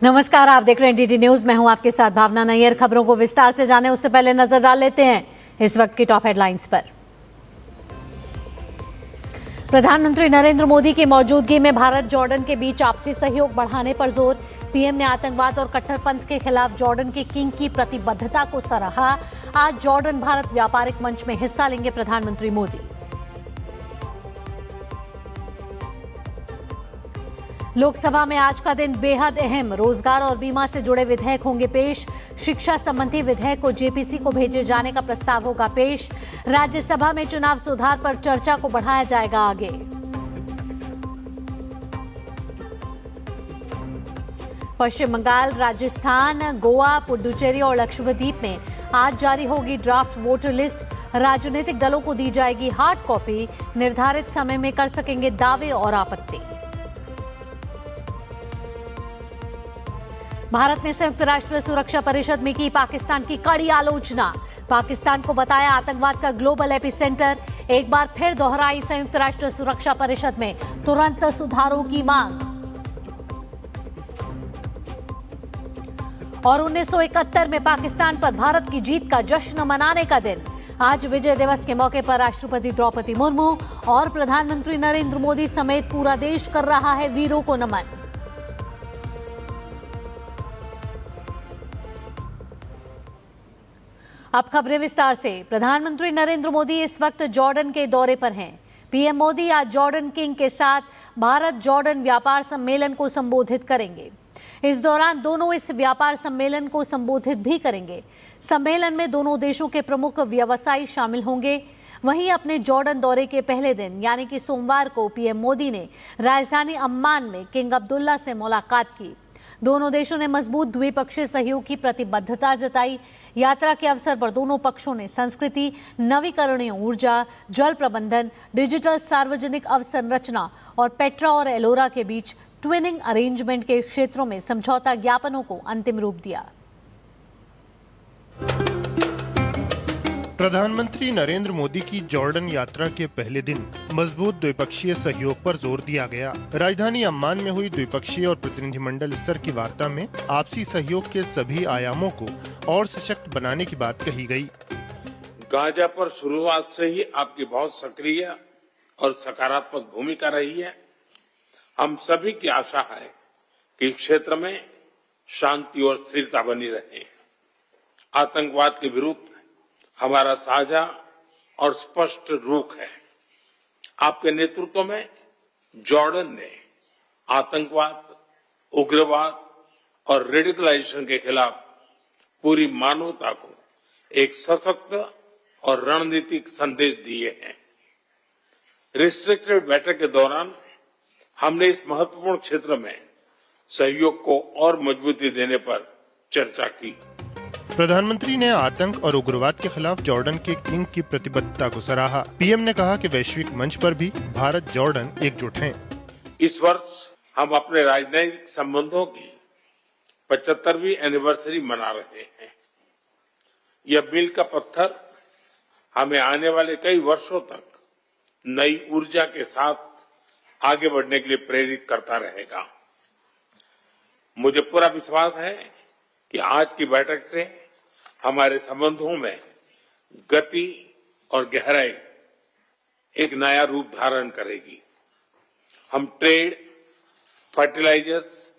नमस्कार, आप देख रहे हैं डीडी न्यूज। मैं हूं आपके साथ भावना नैयर। खबरों को विस्तार से जाने उससे पहले नजर डाल लेते हैं इस वक्त की टॉप हेडलाइंस पर। प्रधानमंत्री नरेंद्र मोदी की मौजूदगी में भारत जॉर्डन के बीच आपसी सहयोग बढ़ाने पर जोर। पीएम ने आतंकवाद और कट्टरपंथ के खिलाफ जॉर्डन के किंग की प्रतिबद्धता को सराहा। आज जॉर्डन भारत व्यापारिक मंच में हिस्सा लेंगे प्रधानमंत्री मोदी। लोकसभा में आज का दिन बेहद अहम। रोजगार और बीमा से जुड़े विधेयक होंगे पेश। शिक्षा संबंधी विधेयक को जेपीसी को भेजे जाने का प्रस्ताव होगा पेश। राज्यसभा में चुनाव सुधार पर चर्चा को बढ़ाया जाएगा आगे। पश्चिम बंगाल, राजस्थान, गोवा, पुडुचेरी और लक्षद्वीप में आज जारी होगी ड्राफ्ट वोटर लिस्ट। राजनीतिक दलों को दी जाएगी हार्ड कॉपी। निर्धारित समय में कर सकेंगे दावे और आपत्ति। भारत ने संयुक्त राष्ट्र सुरक्षा परिषद में की पाकिस्तान की कड़ी आलोचना। पाकिस्तान को बताया आतंकवाद का ग्लोबल एपिसेंटर। एक बार फिर दोहराई संयुक्त राष्ट्र सुरक्षा परिषद में तुरंत सुधारों की मांग। और 1971 में पाकिस्तान पर भारत की जीत का जश्न मनाने का दिन। आज विजय दिवस के मौके पर राष्ट्रपति द्रौपदी मुर्मू और प्रधानमंत्री नरेंद्र मोदी समेत पूरा देश कर रहा है वीरों को नमन। अब खबरें विस्तार से। प्रधानमंत्री नरेंद्र मोदी इस वक्त जॉर्डन के दौरे पर हैं। पीएम मोदी आज जॉर्डन किंग के साथ भारत जॉर्डन व्यापार सम्मेलन को संबोधित करेंगे। इस दौरान दोनों इस व्यापार सम्मेलन को संबोधित भी करेंगे। सम्मेलन में दोनों देशों के प्रमुख व्यवसायी शामिल होंगे। वहीं अपने जॉर्डन दौरे के पहले दिन यानी कि सोमवार को पीएम मोदी ने राजधानी अम्मान में किंग अब्दुल्ला से मुलाकात की। दोनों देशों ने मजबूत द्विपक्षीय सहयोग की प्रतिबद्धता जताई। यात्रा के अवसर पर दोनों पक्षों ने संस्कृति, नवीकरणीय ऊर्जा, जल प्रबंधन, डिजिटल सार्वजनिक अवसंरचना और पेट्रा और एलोरा के बीच ट्विनिंग अरेंजमेंट के क्षेत्रों में समझौता ज्ञापनों को अंतिम रूप दिया। प्रधानमंत्री नरेंद्र मोदी की जॉर्डन यात्रा के पहले दिन मजबूत द्विपक्षीय सहयोग पर जोर दिया गया। राजधानी अम्मान में हुई द्विपक्षीय और प्रतिनिधिमंडल स्तर की वार्ता में आपसी सहयोग के सभी आयामों को और सशक्त बनाने की बात कही गई। गाजा पर शुरुआत से ही आपकी बहुत सक्रिय और सकारात्मक भूमिका रही है। हम सभी की आशा है कि इस क्षेत्र में शांति और स्थिरता बनी रहे। आतंकवाद के विरुद्ध हमारा साझा और स्पष्ट रुख है। आपके नेतृत्व में जॉर्डन ने आतंकवाद, उग्रवाद और रेडिकलाइजेशन के खिलाफ पूरी मानवता को एक सशक्त और रणनीतिक संदेश दिए हैं। रिस्ट्रिक्टेड बैठक के दौरान हमने इस महत्वपूर्ण क्षेत्र में सहयोग को और मजबूती देने पर चर्चा की। प्रधानमंत्री ने आतंक और उग्रवाद के खिलाफ जॉर्डन के किंग की प्रतिबद्धता को सराहा। पीएम ने कहा कि वैश्विक मंच पर भी भारत जॉर्डन एकजुट हैं। इस वर्ष हम अपने राजनयिक संबंधों की 75वीं एनिवर्सरी मना रहे हैं। यह मील का पत्थर हमें आने वाले कई वर्षों तक नई ऊर्जा के साथ आगे बढ़ने के लिए प्रेरित करता रहेगा। मुझे पूरा विश्वास है कि आज की बैठक से हमारे संबंधों में गति और गहराई एक नया रूप धारण करेगी। हम trade, fertilisers,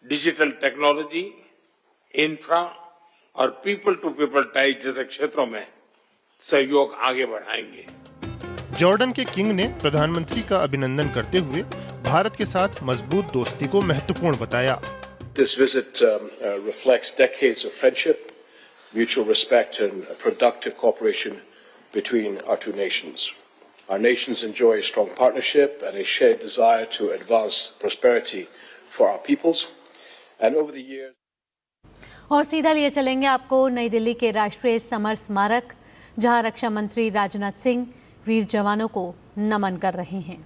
digital technology, infra और पीपल टू पीपल टाइज जैसे क्षेत्रों में सहयोग आगे बढ़ाएंगे। जॉर्डन के किंग ने प्रधानमंत्री का अभिनंदन करते हुए भारत के साथ मजबूत दोस्ती को महत्वपूर्ण बताया। This visit reflects decades of friendship, mutual respect and productive cooperation between our two nations. Our nations enjoy a strong partnership and a shared desire to advance prosperity for our peoples. And over the years... और सीधा लिए चलेंगे आपको नई दिल्ली के राष्ट्रीय summer स्मारक, जहां रक्षा मंत्री राजनाथ सिंह वीर जवानों को नमन कर रहे हैं।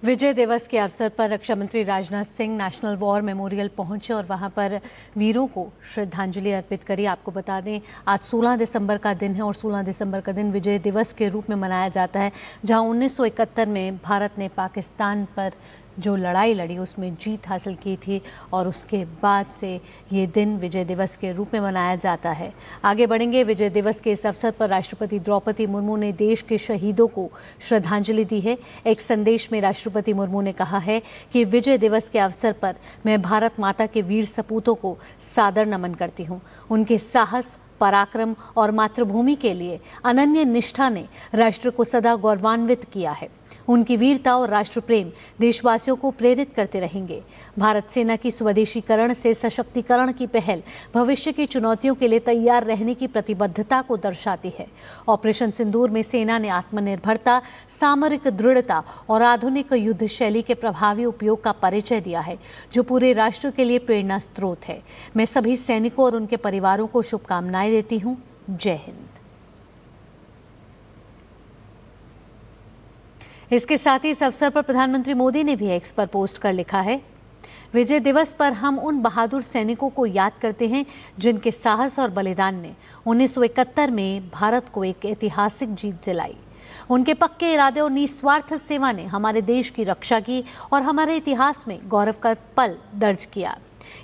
विजय दिवस के अवसर पर रक्षा मंत्री Rajnath Singh national war memorial पहुंचे और वहां पर वीरों को श्रद्धांजलि अर्पित करी। आपको बता दें आज 16 दिसंबर का दिन है और 16 दिसंबर का दिन विजय दिवस के रूप में मनाया जाता है, जहां 1971 में भारत ने पाकिस्तान पर जो लड़ाई लड़ी उसमें जीत हासिल की थी और उसके बाद से ये दिन विजय दिवस के रूप में मनाया जाता है। आगे बढ़ेंगे। विजय दिवस के इस अवसर पर राष्ट्रपति द्रौपदी मुर्मू ने देश के शहीदों को श्रद्धांजलि दी है। एक संदेश में राष्ट्रपति मुर्मू ने कहा है कि विजय दिवस के अवसर पर मैं भारत माता के वीर सपूतों को सादर नमन करती हूँ। उनके साहस, पराक्रम और मातृभूमि के लिए अनन्य निष्ठा ने राष्ट्र को सदा गौरवान्वित किया है। उनकी वीरता और राष्ट्र प्रेम देशवासियों को प्रेरित करते रहेंगे। भारत सेना की स्वदेशीकरण से सशक्तिकरण की पहल भविष्य की चुनौतियों के लिए तैयार रहने की प्रतिबद्धता को दर्शाती है। ऑपरेशन सिंदूर में सेना ने आत्मनिर्भरता, सामरिक दृढ़ता और आधुनिक युद्ध शैली के प्रभावी उपयोग का परिचय दिया है, जो पूरे राष्ट्र के लिए प्रेरणा स्रोत है। मैं सभी सैनिकों और उनके परिवारों को शुभकामनाएं देती हूँ। जय हिंद। इसके साथ ही इस अवसर पर प्रधानमंत्री मोदी ने भी एक्स पर पोस्ट कर लिखा है, विजय दिवस पर हम उन बहादुर सैनिकों को याद करते हैं जिनके साहस और बलिदान ने 1971 में भारत को एक ऐतिहासिक जीत दिलाई। उनके पक्के इरादे और निस्वार्थ सेवा ने हमारे देश की रक्षा की और हमारे इतिहास में गौरव का पल दर्ज किया।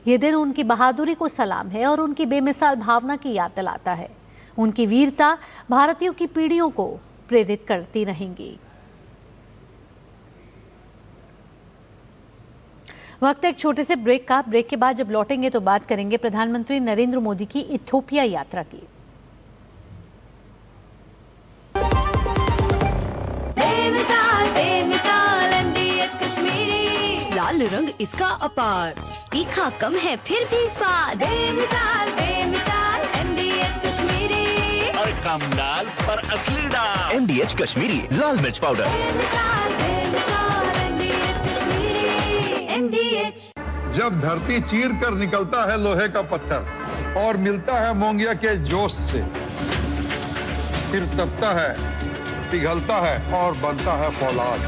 ये दिन उनकी बहादुरी को सलाम है और उनकी बेमिसाल भावना की याद दिलाता है। उनकी वीरता भारतीयों की पीढ़ियों को प्रेरित करती रहेंगी। वक्त एक छोटे से ब्रेक का। ब्रेक के बाद जब लौटेंगे तो बात करेंगे प्रधानमंत्री नरेंद्र मोदी की इथियोपिया यात्रा की। लाल रंग इसका अपार, तीखा कम है फिर भी स्वाद। बेमिसाल बेमिसाल MDH कश्मीरी। और कम दाल पर असली दाल। MDH कश्मीरी लाल मिर्च पाउडर। बेमिसाल बेमिसाल MDH कश्मीरी। MDH। जब धरती चीर कर निकलता है लोहे का पत्थर और मिलता है मोंगिया के जोश से, फिर तपता है, पिघलता है और बनता है फौलाद।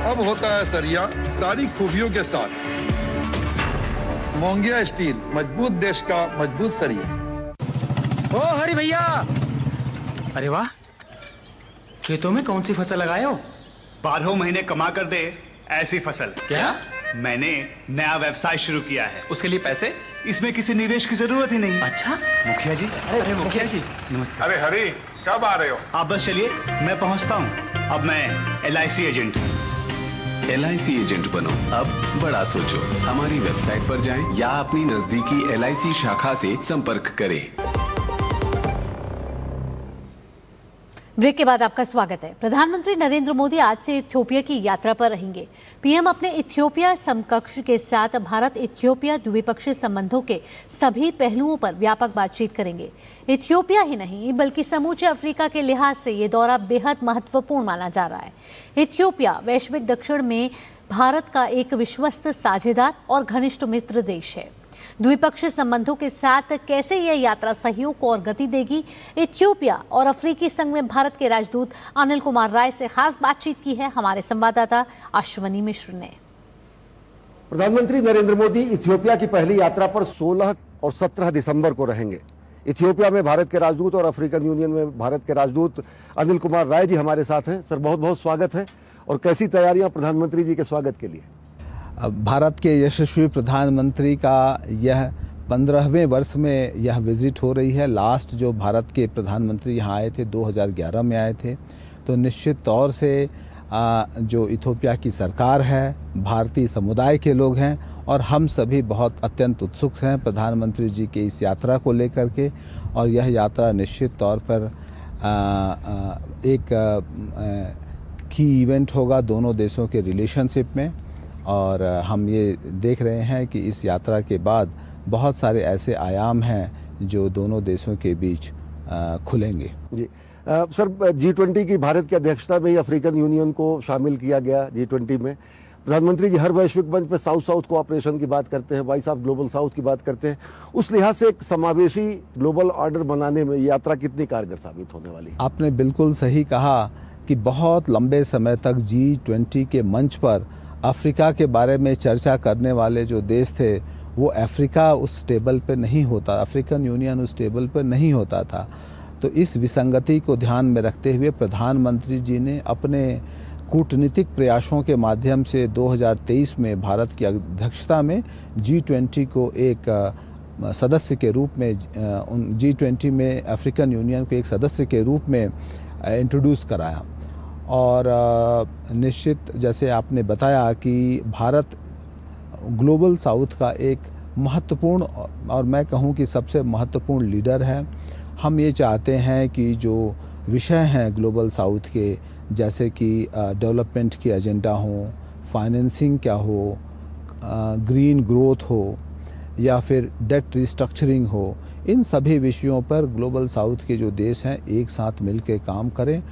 अब होता है सरिया सारी खूबियों के साथ। मोंगिया स्टील, मजबूत देश का मजबूत सरिया। ओ हरी भैया, अरे वाह, खेतों में कौन सी फसल लगाए हो? 12 महीने कमा कर दे ऐसी फसल। क्या? मैंने नया व्यवसाय शुरू किया है। उसके लिए पैसे? इसमें किसी निवेश की जरूरत ही नहीं। अच्छा मुखिया जी। अरे मुखिया जी नमस्ते। अरे हरी, कब आ रहे हो? आप बस चलिए, मैं पहुंचता हूं। अब मैं LIC एजेंट हूं। LIC एजेंट बनो, अब बड़ा सोचो। हमारी वेबसाइट पर जाएं या अपनी नजदीकी LIC शाखा से संपर्क करें। ब्रेक के बाद आपका स्वागत है। प्रधानमंत्री नरेंद्र मोदी आज से इथियोपिया की यात्रा पर रहेंगे। पीएम अपने इथियोपिया समकक्ष के साथ भारत इथियोपिया द्विपक्षीय संबंधों के सभी पहलुओं पर व्यापक बातचीत करेंगे। इथियोपिया ही नहीं बल्कि समूचे अफ्रीका के लिहाज से ये दौरा बेहद महत्वपूर्ण माना जा रहा है। इथियोपिया वैश्विक दक्षिण में भारत का एक विश्वस्त साझेदार और घनिष्ठ मित्र देश है। द्विपक्षीय संबंधों के साथ कैसे यह यात्रा सहयोग को और गति देगी, इथियोपिया और अफ्रीकी संघ में भारत के राजदूत अनिल कुमार राय से खास बातचीत की है हमारे संवाददाता अश्वनी मिश्र ने। प्रधानमंत्री नरेंद्र मोदी इथियोपिया की पहली यात्रा पर 16 और 17 दिसंबर को रहेंगे। इथियोपिया में भारत के राजदूत और अफ्रीकन यूनियन में भारत के राजदूत अनिल कुमार राय जी हमारे साथ हैं। सर, बहुत बहुत स्वागत है। और कैसी तैयारियां प्रधानमंत्री जी के स्वागत के लिए? भारत के यशस्वी प्रधानमंत्री का यह 15वें वर्ष में यह विजिट हो रही है। लास्ट जो भारत के प्रधानमंत्री यहाँ आए थे 2011 में आए थे, तो निश्चित तौर से जो इथियोपिया की सरकार है, भारतीय समुदाय के लोग हैं और हम सभी बहुत अत्यंत उत्सुक हैं प्रधानमंत्री जी के इस यात्रा को लेकर के। और यह यात्रा निश्चित तौर पर एक की इवेंट होगा दोनों देशों के रिलेशनशिप में। और हम ये देख रहे हैं कि इस यात्रा के बाद बहुत सारे ऐसे आयाम हैं जो दोनों देशों के बीच खुलेंगे। जी सर, G20 की भारत की अध्यक्षता में ही अफ्रीकन यूनियन को शामिल किया गया G20 में। प्रधानमंत्री जी हर वैश्विक मंच पे साउथ साउथ कोऑपरेशन की बात करते हैं, वॉइस ऑफ ग्लोबल साउथ की बात करते हैं। उस लिहाज से एक समावेशी ग्लोबल ऑर्डर बनाने में यात्रा कितनी कारगर साबित होने वाली है? आपने बिल्कुल सही कहा कि बहुत लंबे समय तक G20 के मंच पर अफ्रीका के बारे में चर्चा करने वाले जो देश थे वो अफ्रीका उस टेबल पर नहीं होता, अफ्रीकन यूनियन उस टेबल पर नहीं होता था। तो इस विसंगति को ध्यान में रखते हुए प्रधानमंत्री जी ने अपने कूटनीतिक प्रयासों के माध्यम से 2023 में भारत की अध्यक्षता में G20 को एक सदस्य के रूप में G20 में अफ्रीकन यूनियन को एक सदस्य के रूप में इंट्रोड्यूस कराया। और निश्चित जैसे आपने बताया कि भारत ग्लोबल साउथ का एक महत्वपूर्ण और मैं कहूँ कि सबसे महत्वपूर्ण लीडर है। हम ये चाहते हैं कि जो विषय हैं ग्लोबल साउथ के, जैसे कि डेवलपमेंट की एजेंडा हो, फाइनेंसिंग क्या हो, ग्रीन ग्रोथ हो या फिर डेट रिस्ट्रक्चरिंग हो, इन सभी विषयों पर ग्लोबल साउथ के जो देश हैं एक साथ मिलकर काम करें।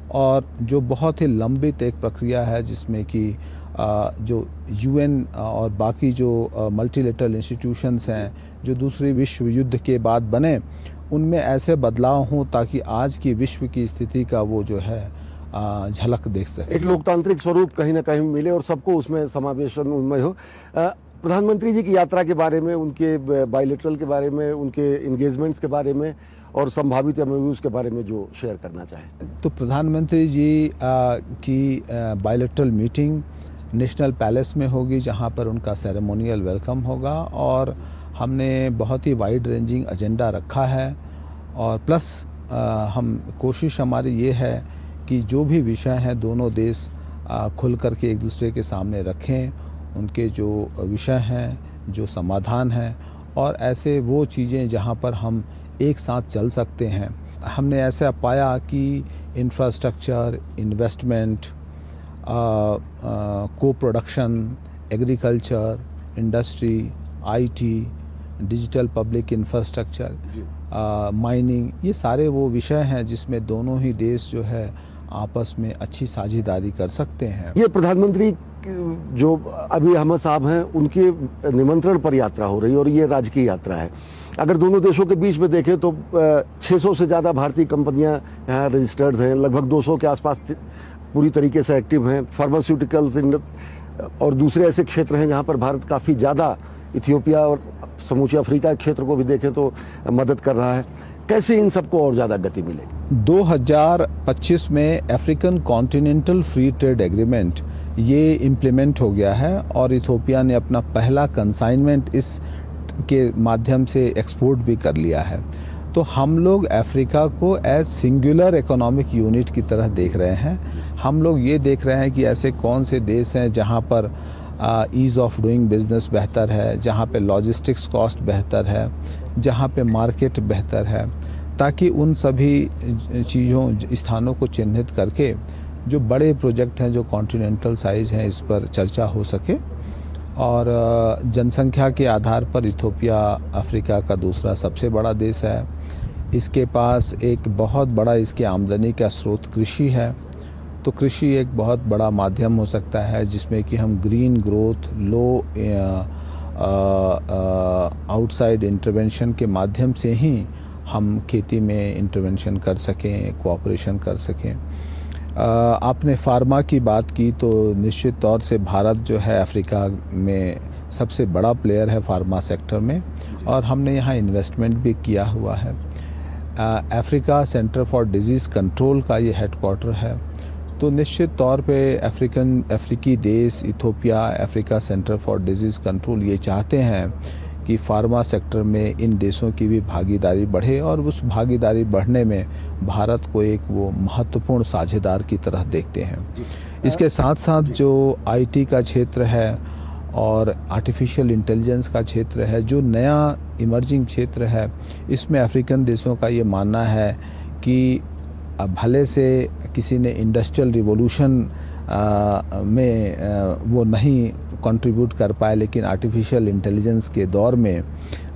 और जो बहुत ही लंबित एक प्रक्रिया है जिसमें कि जो UN और बाकी जो मल्टीलेटरल इंस्टीट्यूशंस हैं जो दूसरे विश्व युद्ध के बाद बने, उनमें ऐसे बदलाव हों ताकि आज की विश्व की स्थिति का वो जो है झलक देख सके, एक लोकतांत्रिक स्वरूप कहीं ना कहीं मिले और सबको उसमें समावेशन उनमें हो। प्रधानमंत्री जी की यात्रा के बारे में, उनके बायलैटरल के बारे में, उनके इंगेजमेंट्स के बारे में और संभावित MOUs के बारे में जो शेयर करना चाहें। तो प्रधानमंत्री जी की बायलैटरल मीटिंग नेशनल पैलेस में होगी जहां पर उनका सेरेमोनियल वेलकम होगा। और हमने बहुत ही वाइड रेंजिंग एजेंडा रखा है और प्लस हम कोशिश हमारी ये है कि जो भी विषय हैं दोनों देश खुल कर के एक दूसरे के सामने रखें, उनके जो विषय हैं, जो समाधान हैं और ऐसे वो चीज़ें जहां पर हम एक साथ चल सकते हैं। हमने ऐसा पाया कि इंफ्रास्ट्रक्चर, इन्वेस्टमेंट, को production, agriculture, industry, IT, digital public infrastructure, mining, ये सारे वो विषय हैं जिसमें दोनों ही देश जो है आपस में अच्छी साझेदारी कर सकते हैं। ये प्रधानमंत्री जो अभी अहमद साहब हैं उनके निमंत्रण पर यात्रा हो रही है और ये राजकीय यात्रा है। अगर दोनों देशों के बीच में देखें तो 600 से ज़्यादा भारतीय कंपनियां यहाँ रजिस्टर्ड हैं, लगभग 200 के आसपास पूरी तरीके से एक्टिव हैं। फार्मास्यूटिकल्स और दूसरे ऐसे क्षेत्र हैं जहाँ पर भारत काफ़ी ज़्यादा इथियोपिया और समूचे अफ्रीका के क्षेत्र को भी देखें तो मदद कर रहा है। कैसे इन सबको और ज़्यादा गति मिलेगी? 2025 में African continental free trade agreement ये इम्प्लीमेंट हो गया है और इथियोपिया ने अपना पहला कंसाइनमेंट इस के माध्यम से एक्सपोर्ट भी कर लिया है। तो हम लोग अफ्रीका को एज सिंगुलर इकोनॉमिक यूनिट की तरह देख रहे हैं। हम लोग ये देख रहे हैं कि ऐसे कौन से देश हैं जहाँ पर ईज़ ऑफ डूइंग बिजनेस बेहतर है, जहाँ पे लॉजिस्टिक्स कॉस्ट बेहतर है, जहाँ पे मार्केट बेहतर है, ताकि उन सभी चीज़ों स्थानों को चिन्हित करके जो बड़े प्रोजेक्ट हैं जो कॉन्टिनेंटल साइज़ हैं इस पर चर्चा हो सके। और जनसंख्या के आधार पर इथियोपिया अफ्रीका का दूसरा सबसे बड़ा देश है। इसके पास एक बहुत बड़ा इसके आमदनी का स्रोत कृषि है। तो कृषि एक बहुत बड़ा माध्यम हो सकता है जिसमें कि हम ग्रीन ग्रोथ, लो आउटसाइड इंटरवेंशन के माध्यम से ही हम खेती में इंटरवेंशन कर सकें, कोऑपरेशन कर सकें। आपने फार्मा की बात की तो निश्चित तौर से भारत जो है अफ्रीका में सबसे बड़ा प्लेयर है फार्मा सेक्टर में और हमने यहाँ इन्वेस्टमेंट भी किया हुआ है। Africa centre for disease control का ये हेडक्वार्टर है। तो निश्चित तौर पे अफ्रीकी देश Ethiopia Africa centre for disease control ये चाहते हैं कि फार्मा सेक्टर में इन देशों की भी भागीदारी बढ़े और उस भागीदारी बढ़ने में भारत को एक वो महत्वपूर्ण साझेदार की तरह देखते हैं। इसके साथ साथ जो आईटी का क्षेत्र है और आर्टिफिशियल इंटेलिजेंस का क्षेत्र है, जो नया इमर्जिंग क्षेत्र है, इसमें अफ्रीकन देशों का ये मानना है कि भले से किसी ने इंडस्ट्रियल रिवॉल्यूशन में वो नहीं कंट्रीब्यूट कर पाए, लेकिन आर्टिफिशियल इंटेलिजेंस के दौर में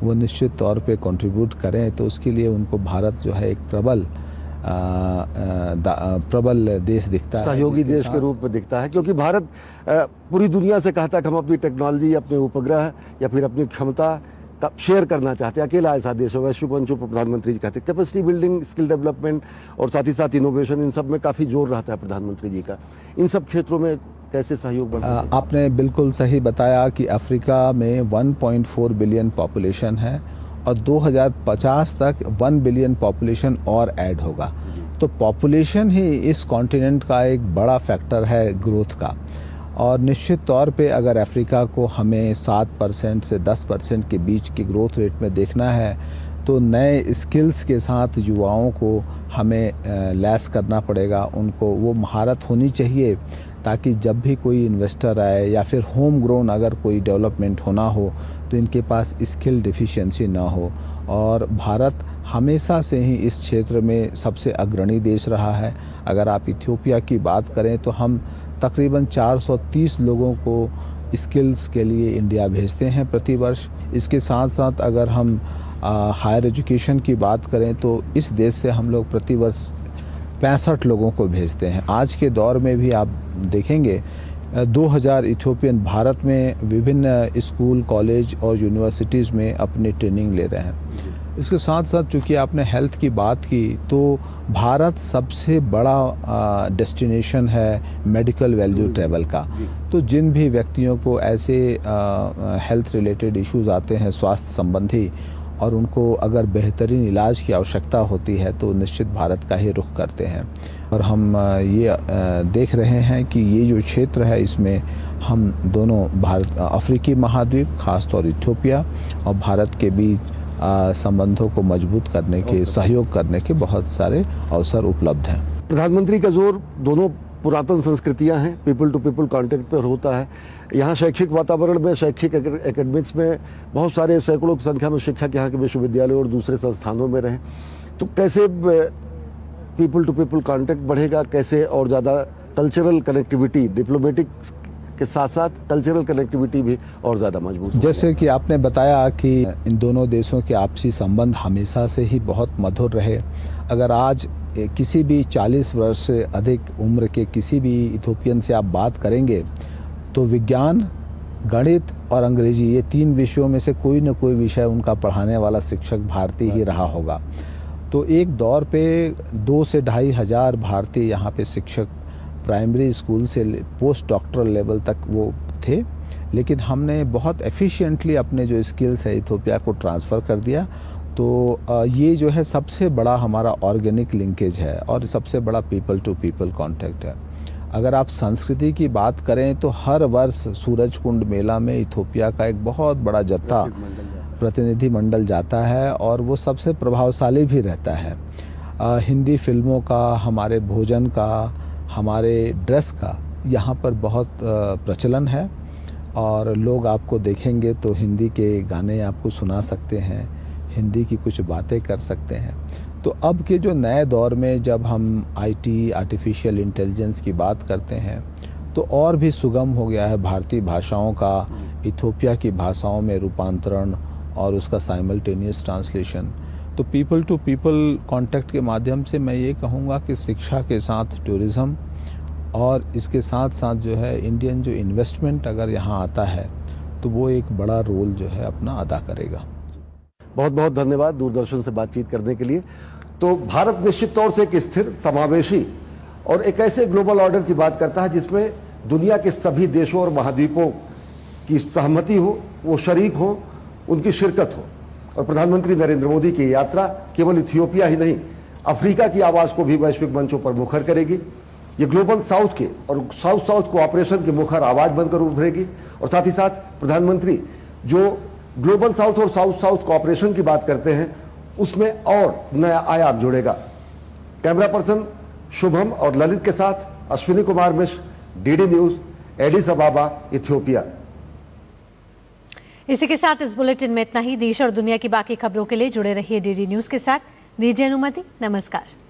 वो निश्चित तौर पे कंट्रीब्यूट करें, तो उसके लिए उनको भारत जो है एक प्रबल देश दिखता है, सहयोगी देश के रूप में दिखता है। क्योंकि भारत पूरी दुनिया से कहता है कि हम अपनी टेक्नोलॉजी, अपने उपग्रह या फिर अपनी क्षमता का शेयर करना चाहते हैं। अकेला ऐसा देश हो, वैश्विक मंचों पर प्रधानमंत्री जी कहते हैं कैपेसिटी बिल्डिंग, स्किल डेवलपमेंट और साथ ही साथ इनोवेशन, इन सब में काफ़ी जोर रहता है प्रधानमंत्री जी का। इन सब क्षेत्रों में कैसे सहयोग बढ़ सकता है? आपने बिल्कुल सही बताया कि अफ्रीका में 1.4 बिलियन पॉपुलेशन है और 2050 तक 1 बिलियन पॉपुलेशन और ऐड होगा। तो पॉपुलेशन ही इस कॉन्टिनेंट का एक बड़ा फैक्टर है ग्रोथ का, और निश्चित तौर पे अगर अफ्रीका को हमें 7% से 10% के बीच की ग्रोथ रेट में देखना है, तो नए स्किल्स के साथ युवाओं को हमें लैस करना पड़ेगा। उनको वो महारत होनी चाहिए ताकि जब भी कोई इन्वेस्टर आए या फिर होम ग्रोन अगर कोई डेवलपमेंट होना हो तो इनके पास स्किल डिफिशिएंसी ना हो। और भारत हमेशा से ही इस क्षेत्र में सबसे अग्रणी देश रहा है। अगर आप इथियोपिया की बात करें तो हम तकरीबन 430 लोगों को स्किल्स के लिए इंडिया भेजते हैं प्रति वर्ष। इसके साथ साथ अगर हम हायर एजुकेशन की बात करें तो इस देश से हम लोग प्रति वर्ष 65 लोगों को भेजते हैं। आज के दौर में भी आप देखेंगे 2000 इथियोपियन भारत में विभिन्न स्कूल, कॉलेज और यूनिवर्सिटीज़ में अपनी ट्रेनिंग ले रहे हैं। इसके साथ साथ चूँकि आपने हेल्थ की बात की, तो भारत सबसे बड़ा डेस्टिनेशन है मेडिकल वैल्यू ट्रैवल का। तो जिन भी व्यक्तियों को ऐसे हेल्थ रिलेटेड इश्यूज़ आते हैं स्वास्थ्य संबंधी, और उनको अगर बेहतरीन इलाज की आवश्यकता होती है तो निश्चित भारत का ही रुख करते हैं। और हम ये देख रहे हैं कि ये जो क्षेत्र है इसमें हम दोनों अफ्रीकी महाद्वीप, खासतौर इथियोपिया और भारत के बीच संबंधों को मजबूत करने के, सहयोग करने के बहुत सारे अवसर उपलब्ध हैं। प्रधानमंत्री का जोर दोनों पुरातन संस्कृतियां हैं, पीपल टू पीपल कॉन्टेक्ट पर होता है। यहाँ शैक्षिक वातावरण में, शैक्षिक एकेडमिक्स में बहुत सारे सैकड़ों की संख्या में शिक्षक यहाँ के विश्वविद्यालयों और दूसरे संस्थानों में रहे। तो कैसे पीपल टू पीपल कॉन्टेक्ट बढ़ेगा, कैसे और ज़्यादा कल्चरल कनेक्टिविटी, डिप्लोमेटिक के साथ साथ कल्चरल कनेक्टिविटी भी और ज़्यादा मजबूत। जैसे कि आपने बताया कि इन दोनों देशों के आपसी संबंध हमेशा से ही बहुत मधुर रहे। अगर आज किसी भी 40 वर्ष से अधिक उम्र के किसी भी इथियोपियन से आप बात करेंगे तो विज्ञान, गणित और अंग्रेजी, ये 3 विषयों में से कोई न कोई विषय उनका पढ़ाने वाला शिक्षक भारतीय ही रहा होगा। तो एक दौर पे 2 से 2,500 हज़ार भारतीय यहाँ पे शिक्षक प्राइमरी स्कूल से पोस्ट डॉक्टरल लेवल तक वो थे, लेकिन हमने बहुत एफिशिएंटली अपने जो स्किल्स है इथियोपिया को ट्रांसफ़र कर दिया। तो ये जो है सबसे बड़ा हमारा ऑर्गेनिक लिंकेज है और सबसे बड़ा पीपल टू पीपल कांटेक्ट है। अगर आप संस्कृति की बात करें तो हर वर्ष सूरजकुंड मेला में इथियोपिया का एक बहुत बड़ा जत्था, प्रतिनिधि मंडल जाता है और वो सबसे प्रभावशाली भी रहता है। हिंदी फिल्मों का, हमारे भोजन का, हमारे ड्रेस का यहाँ पर बहुत प्रचलन है और लोग आपको देखेंगे तो हिंदी के गाने आपको सुना सकते हैं, हिंदी की कुछ बातें कर सकते हैं। तो अब के जो नए दौर में जब हम आईटी, आर्टिफिशियल इंटेलिजेंस की बात करते हैं तो और भी सुगम हो गया है भारतीय भाषाओं का इथियोपिया की भाषाओं में रूपांतरण और उसका साइमल्टेनियस ट्रांसलेशन। तो पीपल टू पीपल कांटेक्ट के माध्यम से मैं ये कहूँगा कि शिक्षा के साथ टूरिज़्म और इसके साथ साथ जो है इंडियन जो इन्वेस्टमेंट अगर यहाँ आता है तो वो एक बड़ा रोल जो है अपना अदा करेगा। बहुत बहुत धन्यवाद दूरदर्शन से बातचीत करने के लिए। तो भारत निश्चित तौर से एक स्थिर, समावेशी और एक ऐसे ग्लोबल ऑर्डर की बात करता है जिसमें दुनिया के सभी देशों और महाद्वीपों की सहमति हो, वो शरीक हो, उनकी शिरकत हो। और प्रधानमंत्री नरेंद्र मोदी की यात्रा केवल इथियोपिया ही नहीं, अफ्रीका की आवाज़ को भी वैश्विक मंचों पर मुखर करेगी। ये ग्लोबल साउथ के और साउथ साउथ कोऑपरेशन की मुखर आवाज़ बनकर उभरेगी। और साथ ही साथ प्रधानमंत्री जो ग्लोबल साउथ और साउथ साउथ कोऑपरेशन की बात करते हैं उसमें और नया आयाम जुड़ेगा। कैमरा पर्सन शुभम और ललित के साथ Ashwini Kumar Mishra, DD news, Addis Ababa, Ethiopia. इसी के साथ इस बुलेटिन में इतना ही। देश और दुनिया की बाकी खबरों के लिए जुड़े रहिए डीडी न्यूज के साथ। दीजिए अनुमति। नमस्कार।